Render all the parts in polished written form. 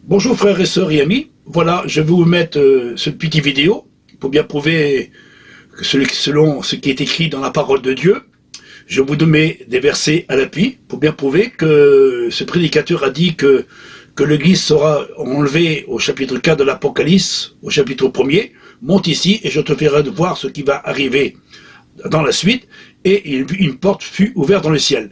Bonjour frères et sœurs et amis, voilà, je vais vous mettre ce petit vidéo pour bien prouver que selon ce qui est écrit dans la parole de Dieu, je vous donne des versets à l'appui pour bien prouver que ce prédicateur a dit que l'Église sera enlevée au chapitre 4 de l'Apocalypse, au chapitre 1er, monte ici et je te ferai de voir ce qui va arriver dans la suite, et une porte fut ouverte dans le ciel.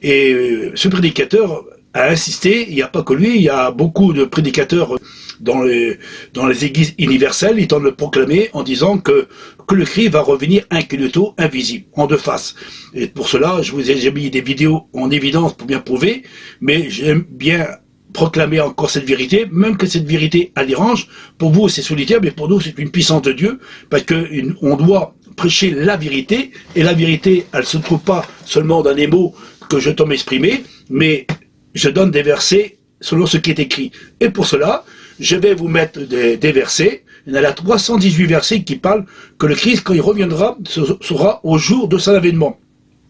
Et ce prédicateur a insisté, il n'y a pas que lui, il y a beaucoup de prédicateurs dans les églises universelles, ils tentent de le proclamer en disant que le Christ va revenir incognito, invisible, en deux faces. Et pour cela, je vous ai mis des vidéos en évidence pour bien prouver, mais j'aime bien proclamer encore cette vérité, même que cette vérité elle dérange. Pour vous c'est solitaire, mais pour nous c'est une puissance de Dieu, parce que on doit prêcher la vérité, et la vérité elle se trouve pas seulement dans les mots que je t'en m'exprimer, mais je donne des versets selon ce qui est écrit. Et pour cela, je vais vous mettre des versets. Il y en a 318 versets qui parlent que le Christ, quand il reviendra, sera au jour de son avènement.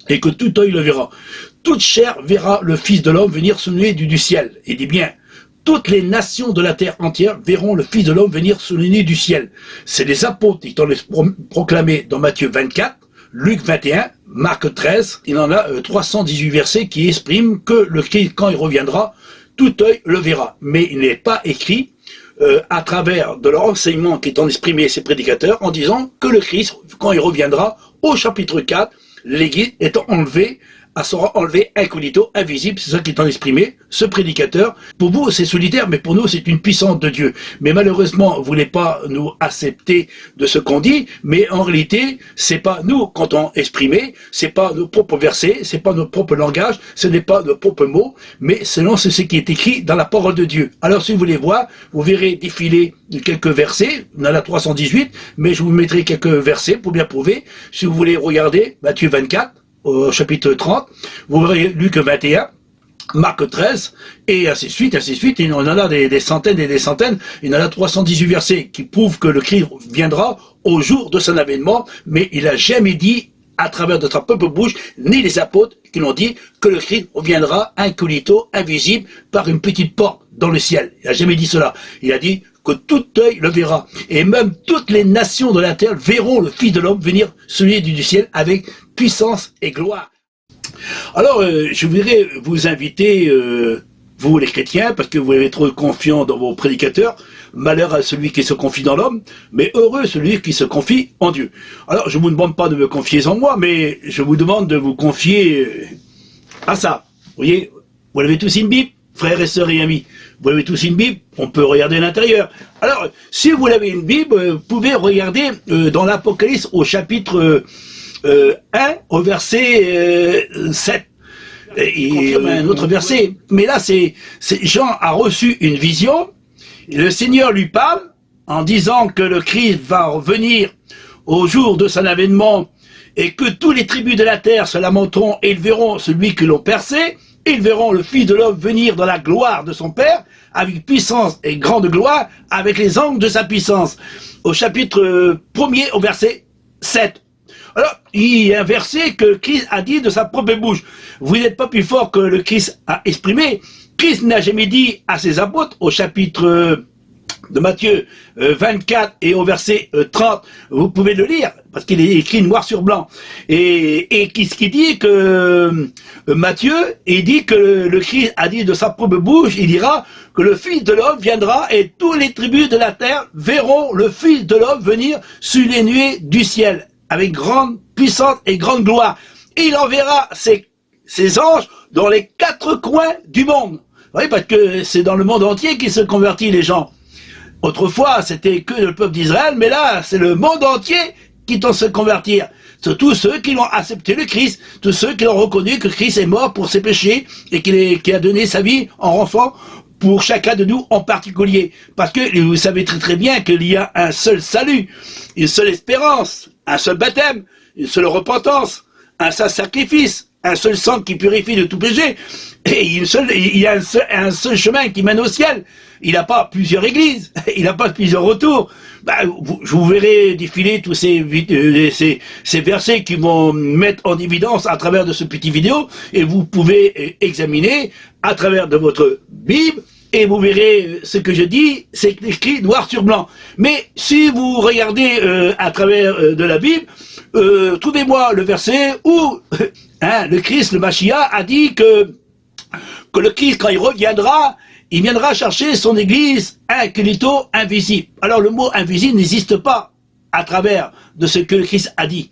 Et que tout œil le verra. Toute chair verra le Fils de l'homme venir se lever du ciel. Il dit bien, toutes les nations de la terre entière verront le Fils de l'homme venir se lever du ciel. C'est les apôtres qui t'ont proclamé dans Matthieu 24, Luc 21, Marc 13, il en a 318 versets qui expriment que le Christ, quand il reviendra, tout œil le verra. Mais il n'est pas écrit à travers de leur enseignement qui est exprimé ces prédicateurs en disant que le Christ, quand il reviendra, au chapitre 4, l'Église étant enlevée, elle sera enlevée incognito, invisible, c'est ça qui est exprimé, ce prédicateur. Pour vous, c'est solitaire, mais pour nous, c'est une puissance de Dieu. Mais malheureusement, vous voulez pas nous accepter de ce qu'on dit, mais en réalité, c'est pas nous, quand on exprimé, c'est pas nos propres versets, c'est pas nos propres langages, ce n'est pas nos propres mots, mais selon ce qui est écrit dans la parole de Dieu. Alors, si vous voulez voir, vous verrez défiler quelques versets, on en a 318, mais je vous mettrai quelques versets pour bien prouver. Si vous voulez regarder Matthieu 24, au chapitre 30, vous verrez Luc 21, Marc 13, et ainsi de suite, ainsi de suite. Il y en a des centaines et des centaines. Il y en a 318 versets qui prouvent que le Christ viendra au jour de son avènement, mais il n'a jamais dit, à travers de sa propre bouche, ni les apôtres qui l'ont dit, que le Christ reviendra incognito, invisible, par une petite porte dans le ciel. Il n'a jamais dit cela. Il a dit que tout œil le verra. Et même toutes les nations de la terre verront le Fils de l'homme venir se lever du ciel avec puissance et gloire. Alors, je voudrais vous inviter, vous les chrétiens, parce que vous êtes trop confiants dans vos prédicateurs, malheur à celui qui se confie dans l'homme, mais heureux celui qui se confie en Dieu. Alors, je ne vous demande pas de me confier en moi, mais je vous demande de vous confier à ça. Vous voyez, vous avez tous une Bible, frères et sœurs et amis. Vous avez tous une Bible, on peut regarder l'intérieur. Alors, si vous avez une Bible, vous pouvez regarder dans l'Apocalypse au chapitre 1 au verset 7. Et un autre verset. Mais là, Jean a reçu une vision, et le Seigneur lui parle en disant que le Christ va revenir au jour de son avènement et que tous les tribus de la terre se lamenteront et ils verront celui que l'on perçait. Ils verront le Fils de l'homme venir dans la gloire de son Père, avec puissance et grande gloire, avec les anges de sa puissance. Au chapitre 1er, au verset 7. Alors, il y a un verset que Christ a dit de sa propre bouche. Vous n'êtes pas plus fort que le Christ a exprimé. Christ n'a jamais dit à ses apôtres, au chapitre de Matthieu 24 et au verset 30, vous pouvez le lire, parce qu'il est écrit noir sur blanc. Et ce qui dit que Matthieu, il dit que le Christ a dit de sa propre bouche, il dira que le Fils de l'homme viendra et tous les tribus de la terre verront le Fils de l'homme venir sur les nuées du ciel, avec grande puissance et grande gloire. Et il enverra ses anges dans les quatre coins du monde. Vous voyez, parce que c'est dans le monde entier qu'il se convertit les gens. Autrefois, c'était que le peuple d'Israël, mais là, c'est le monde entier qui doit se convertir. C'est tous ceux qui l'ont accepté le Christ, tous ceux qui ont reconnu que Christ est mort pour ses péchés et qu'il a donné sa vie en renfort pour chacun de nous en particulier. Parce que vous savez très très bien qu'il y a un seul salut, une seule espérance, un seul baptême, une seule repentance, un seul sacrifice, un seul sang qui purifie de tout péché. Et il y a un seul chemin qui mène au ciel. Il n'a pas plusieurs églises, il n'a pas plusieurs retours. Je vous verrai défiler tous ces versets qui vont mettre en évidence à travers de ce petit vidéo, et vous pouvez examiner à travers de votre Bible et vous verrez ce que je dis, c'est écrit noir sur blanc. Mais si vous regardez à travers de la Bible, trouvez-moi le verset où le Christ, le Mashiach, a dit que le Christ, quand il viendra chercher son église incognito, invisible. Alors le mot invisible n'existe pas à travers de ce que le Christ a dit.